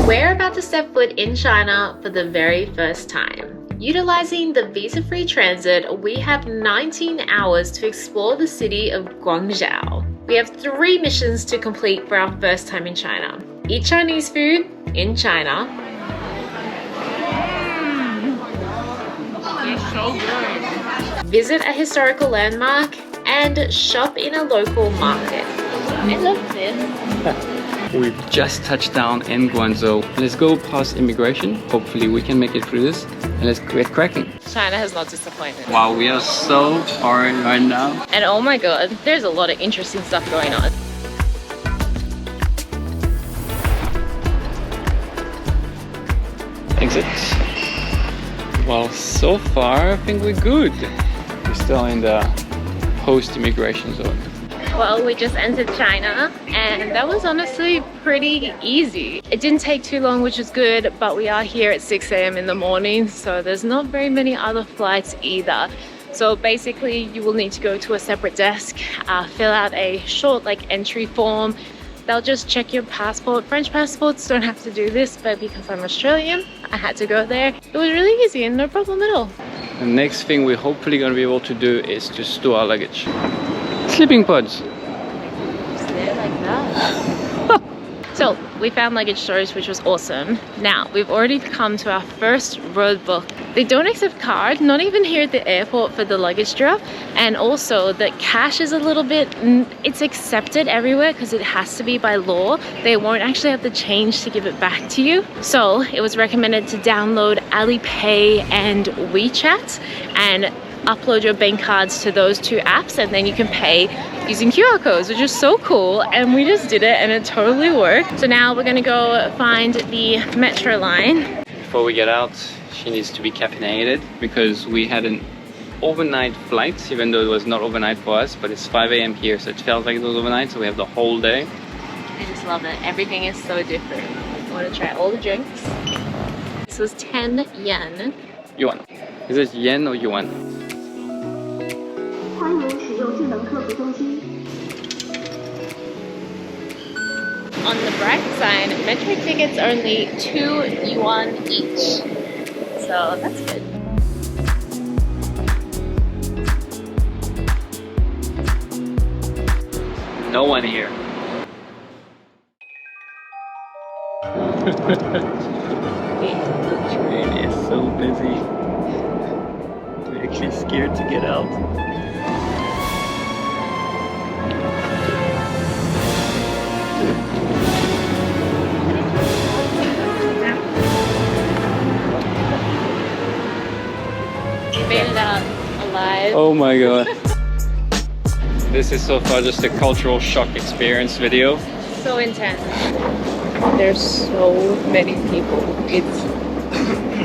We're about to step foot in China for the very first time. Utilizing the visa-free transit, we have 19 hours to explore the city of Guangzhou. We have 3 missions to complete for our first time in China. Eat Chinese food in China. It's so good. Visit a historical landmark and shop in a local market. I love this. We've just touched down in Guangzhou. Let's go past immigration. Hopefully we can make it through this. And let's get cracking. China has not disappointed. Wow, we are so foreign right now. And oh my god, there's a lot of interesting stuff going on. Exit. Well, so far I think we're good. We're still in the post-immigration zone. Well, we just entered China and that was honestly pretty easy. It didn't take too long, which is good, but we are here at 6 a.m. in the morning, so there's not very many other flights either. So basically you will need to go to a separate desk, fill out a short entry form. They'll just check your passport. French passports don't have to do this, but because I'm Australian, I had to go there. It was really easy and no problem at all. The next thing we're hopefully going to be able to do is to store our luggage. Sleeping pods. Just there like that. So we found luggage storage, which was awesome. Now we've already come to our first roadblock. They don't accept card, not even here at the airport for the luggage drop. And also the cash is a little bit, it's accepted everywhere because it has to be by law. They won't actually have the change to give it back to you. So it was recommended to download Alipay and WeChat and upload your bank cards to those 2 apps, and then you can pay using QR codes, which is so cool. And we just did it and it totally worked. So now we're gonna go find the metro line. Before we get out, she needs to be caffeinated because we had an overnight flight, even though it was not overnight for us, but it's 5 a.m. here, so it felt like it was overnight, so we have the whole day. I just love it. Everything is so different. I want to try all the drinks. This was 10 yen. Yuan. Is it yen or yuan? On the bright side, metro tickets are only 2 yuan each. So that's good. No one here. The train is so busy. We're actually scared to get out. Made it out alive. Oh my god. This is so far just a cultural shock experience video. So intense. There's so many people.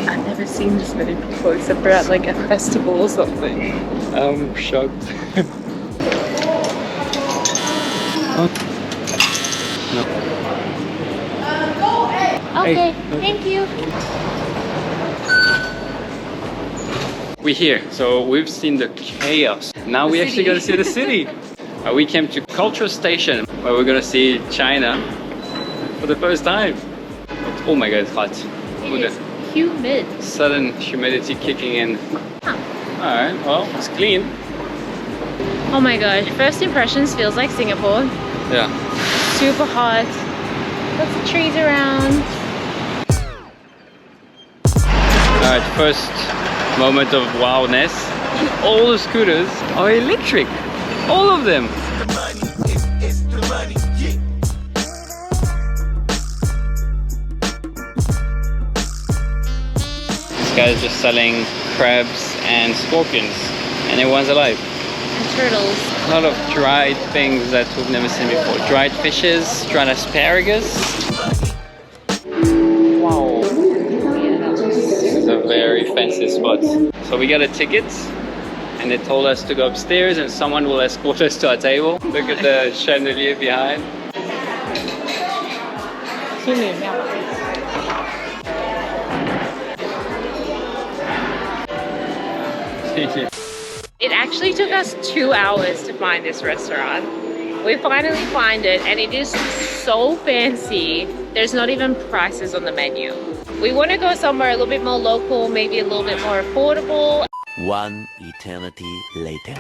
I've never seen this many people except for at a festival or something. I'm shocked. No. Okay, Hey. thank you. We're here, so we've seen the chaos. Now we actually gotta see the city. We came to Cultural Station, where we're gonna see China for the first time. Oh my god, it's hot. It is humid. Sudden humidity kicking in. Huh. Alright, well, it's clean. Oh my god, first impressions feels like Singapore. Yeah. Super hot. Lots of trees around. Alright, first moment of wowness. All the scooters are electric. All of them. This guy is just selling crabs and scorpions, and everyone's alive. And turtles. A lot of dried things that we've never seen before. Dried fishes, dried asparagus. Wow. This is a very fancy spot. So we got a ticket, and they told us to go upstairs and someone will escort us to our table. Look at the chandelier behind. It actually took us 2 hours to find this restaurant. We finally find it and it is so fancy. There's not even prices on the menu. We want to go somewhere a little bit more local, maybe a little bit more affordable. One eternity later.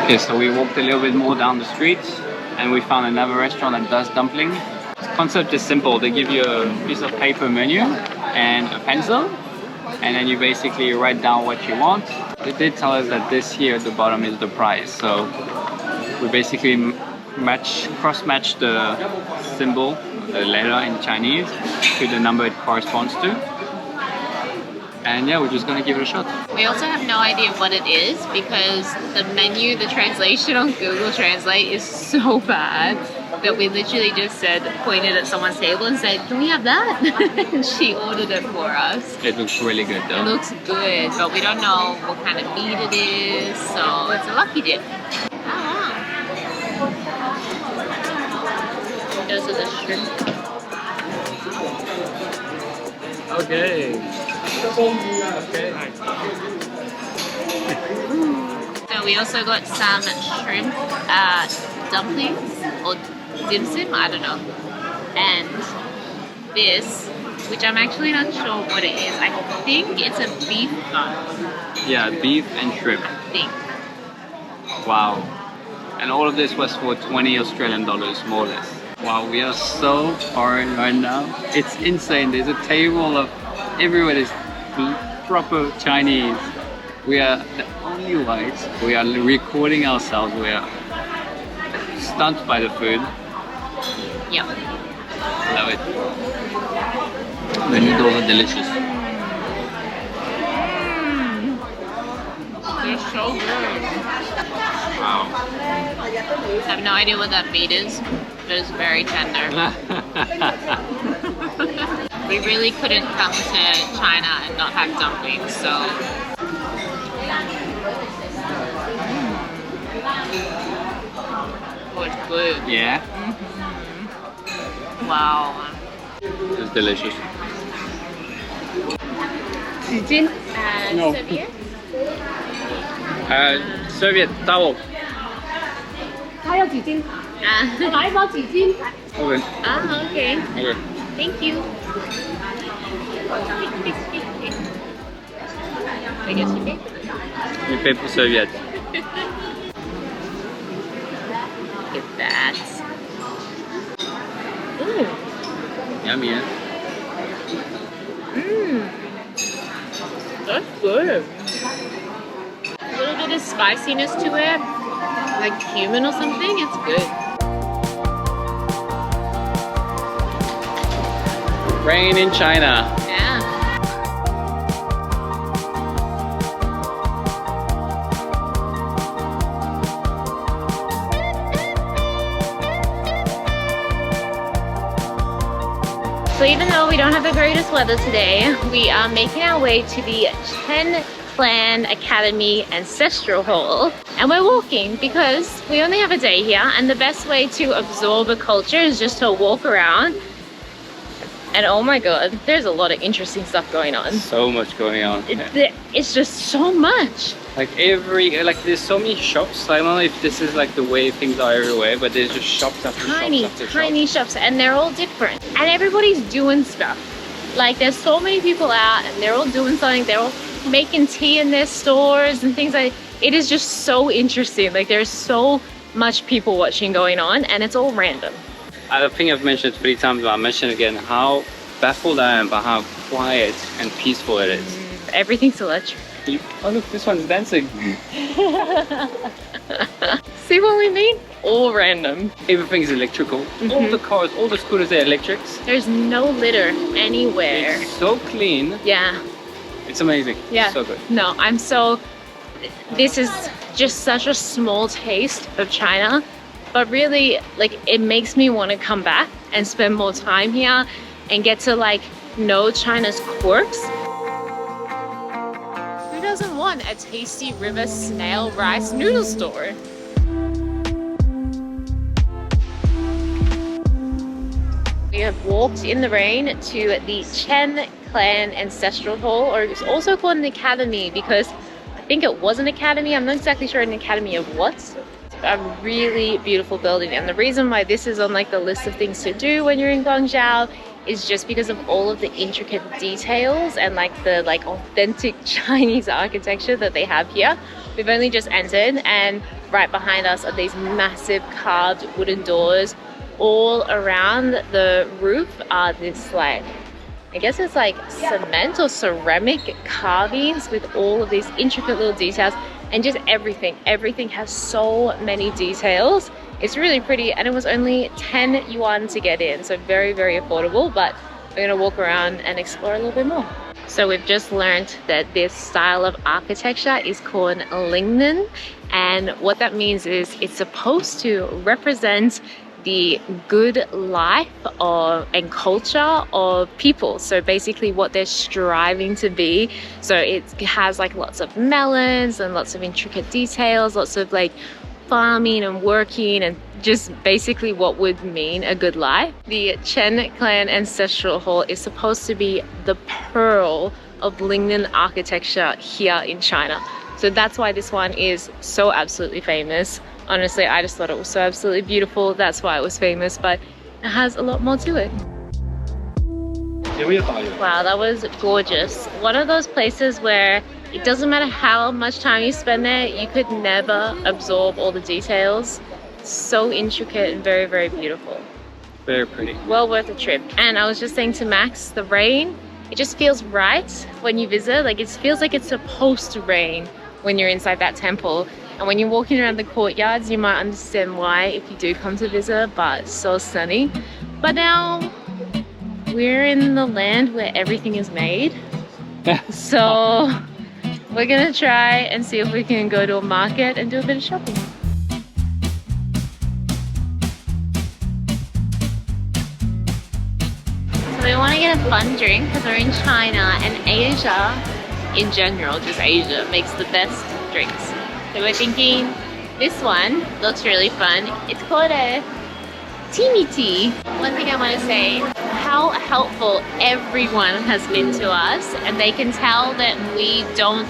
Okay, so we walked a little bit more down the street and we found another restaurant that does dumpling. The concept is simple. They give you a piece of paper menu and a pencil, and then you basically write down what you want. They did tell us that this here at the bottom is the price, so we basically cross-match the symbol, the letter in Chinese, to the number it corresponds to. And yeah, we're just gonna give it a shot. We also have no idea what it is because the menu, the translation on Google Translate is so bad that we literally just pointed at someone's table and said, "Can we have that?" And she ordered it for us. It looks really good though. It looks good, but we don't know what kind of meat it is, so it's a lucky dip. Those are the shrimp. Okay. Okay. So we also got some shrimp dumplings or dim sum, I don't know. And this, which I'm actually not sure what it is. I think it's a beef bun. Yeah, beef and shrimp. I think. Wow. And all of this was for 20 Australian dollars, more or less. Wow, we are so foreign right now. It's insane. There's a table of everyone is proper Chinese. We are the only whites. We are recording ourselves. We are stunned by the food. Yeah. Love it. The noodles are delicious. They're so good. Wow. I have no idea what that meat is, but it's very tender. We really couldn't come to China and not have dumplings, so. Oh, it's good. Yeah. Wow. It's delicious. 纸巾 No. Serviette? Serviette towel. 他要几斤？ Ah, 拿一包几斤？ Okay. okay. Okay. Thank you. I guess you pay for this. We pay for serviette. Look at that. Ooh. Yummy, eh? Mmm. That's good. A little bit of spiciness to it, like cumin or something. It's good. Rain in China. Yeah. So even though we don't have the greatest weather today, we are making our way to the Chen Clan Academy Ancestral Hall. And we're walking because we only have a day here, and the best way to absorb a culture is just to walk around. And oh my god, there's a lot of interesting stuff going on. So much going on. It's just so much. Like there's so many shops. I don't know if this is like the way things are everywhere, but there's just shops after Tiny, shops after tiny shops, and they're all different. And everybody's doing stuff. Like there's so many people out, and they're all doing something. They're all making tea in their stores and things like. It is just so interesting. Like there's so much people watching going on, and it's all random. I think I've mentioned 3 times, but I'll mention again how baffled I am by how quiet and peaceful it is. Everything's electric. Oh look, this one's dancing. See what we mean? All random. Everything's electrical. All the cars, all the scooters are electrics. There's no litter anywhere. It's so clean. Yeah. It's amazing. Yeah. It's so good. No, this is just such a small taste of China, but really, like, it makes me want to come back and spend more time here and get to, like, know China's quirks. Who doesn't want a tasty river snail rice noodle store? We have walked in the rain to the Chen Clan Ancestral Hall, or it's also called an academy because I think it was an academy. I'm not exactly sure an academy of what. a really beautiful building, and the reason why this is on like the list of things to do when you're in Guangzhou is just because of all of the intricate details and like the authentic Chinese architecture that they have here. We've only just entered, and right behind us are these massive carved wooden doors. All around the roof are this like, I guess it's like cement or ceramic carvings with all of these intricate little details, and just everything has so many details. It's really pretty, and it was only 10 yuan to get in, so very, very affordable. But we're gonna walk around and explore a little bit more. So we've just learned that this style of architecture is called Lingnan, and what that means is it's supposed to represent the good life and culture of people. So basically what they're striving to be. So it has like lots of melons and lots of intricate details, lots of like farming and working, and just basically what would mean a good life. The Chen clan ancestral hall is supposed to be the pearl of Lingnan architecture here in China. So that's why this one is so absolutely famous. Honestly, I just thought it was so absolutely beautiful. That's why it was famous, but it has a lot more to it. Wow, that was gorgeous. One of those places where it doesn't matter how much time you spend there, you could never absorb all the details. So intricate and very, very beautiful. Very pretty. Well worth a trip. And I was just saying to Max, the rain, it just feels right when you visit. Like it feels like it's supposed to rain when you're inside that temple. And when you're walking around the courtyards, you might understand why if you do come to visit, but it's so sunny. But now we're in the land where everything is made. So we're gonna try and see if we can go to a market and do a bit of shopping. So we want to get a fun drink because we're in China, and Asia in general, just Asia, makes the best drinks. So we're thinking this one looks really fun. It's called a Teamy Tea. One thing I want to say, how helpful everyone has been to us, and they can tell that we don't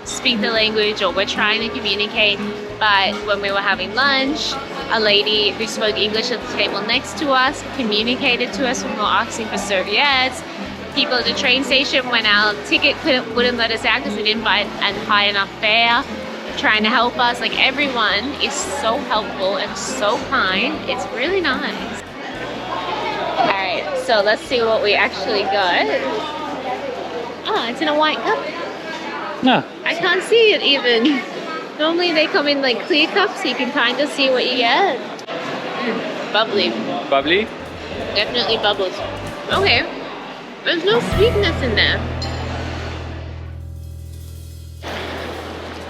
speak the language or we're trying to communicate. But when we were having lunch, a lady who spoke English at the table next to us communicated to us when we were asking for serviettes. People at the train station, when our ticket wouldn't let us out because they didn't buy a high enough fare, trying to help us. Like everyone is so helpful and so kind. It's really nice. All right, so let's see what we actually got. Oh, it's in a white cup. No. I can't see it even. Normally they come in like clear cups so you can kind of see what you get. Bubbly. Bubbly? Definitely bubbles. Okay. There's no sweetness in there.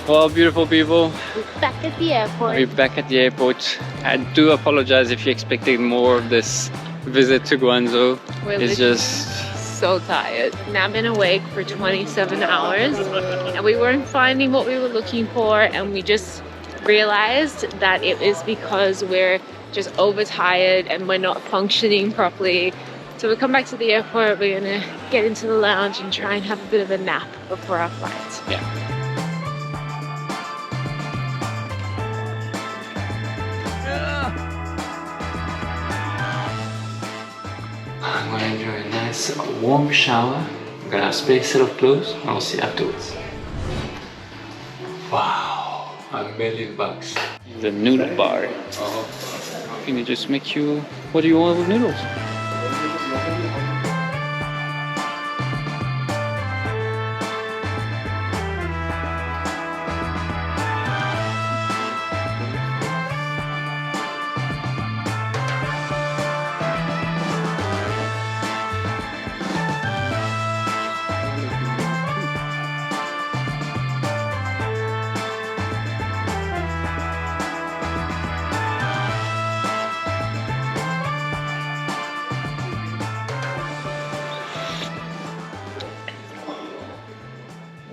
Well, beautiful people, We're back at the airport. we're back at the airport. I do apologize if you expected more of this visit to Guangzhou. We're It's just so tired. Now I've been awake for 27 hours and we weren't finding what we were looking for, and we just realized that it is because we're just overtired and we're not functioning properly. So we come back to the airport, we're gonna get into the lounge and try and have a bit of a nap before our flight. yeah. I'm gonna enjoy a nice warm shower. I'm gonna have a space set of clothes and I'll see you afterwards. Wow, $1,000,000. The noodle bar. Can you just make you, what do you want with noodles?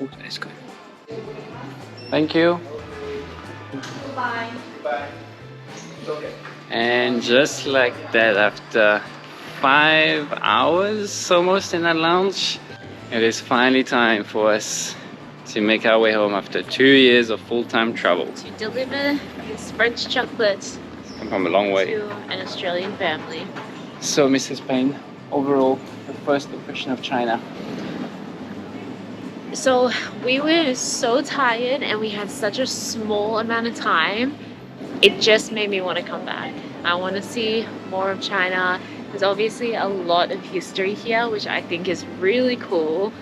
Oh, that's good. Thank you. Bye. And just like that, after 5 hours almost in that lounge, it is finally time for us to make our way home after 2 years of full-time travel. To deliver this French chocolate Come from a long way. to an Australian family. So, Mrs. Payne, overall, the first impression of China. So we were so tired and we had such a small amount of time. It just made me want to come back. I want to see more of China. There's obviously a lot of history here, which I think is really cool.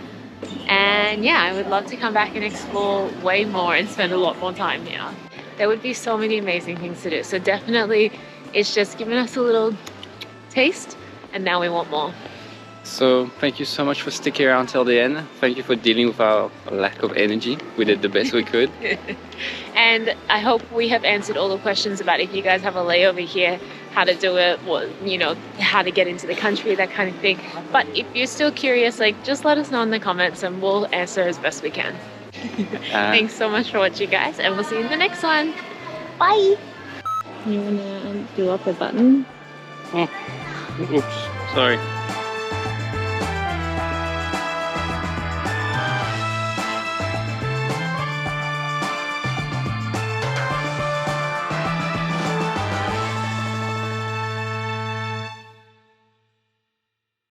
And yeah, I would love to come back and explore way more and spend a lot more time here. There would be so many amazing things to do. So definitely, it's just given us a little taste and now we want more. So, thank you so much for sticking around till the end. Thank you for dealing with our lack of energy. We did the best we could. And I hope we have answered all the questions about if you guys have a layover here, how to do it, what, you know, how to get into the country, that kind of thing. But if you're still curious, like, just let us know in the comments and we'll answer as best we can. Thanks so much for watching, guys, and we'll see you in the next one. Bye! You wanna do up a button? Oh, oops, sorry.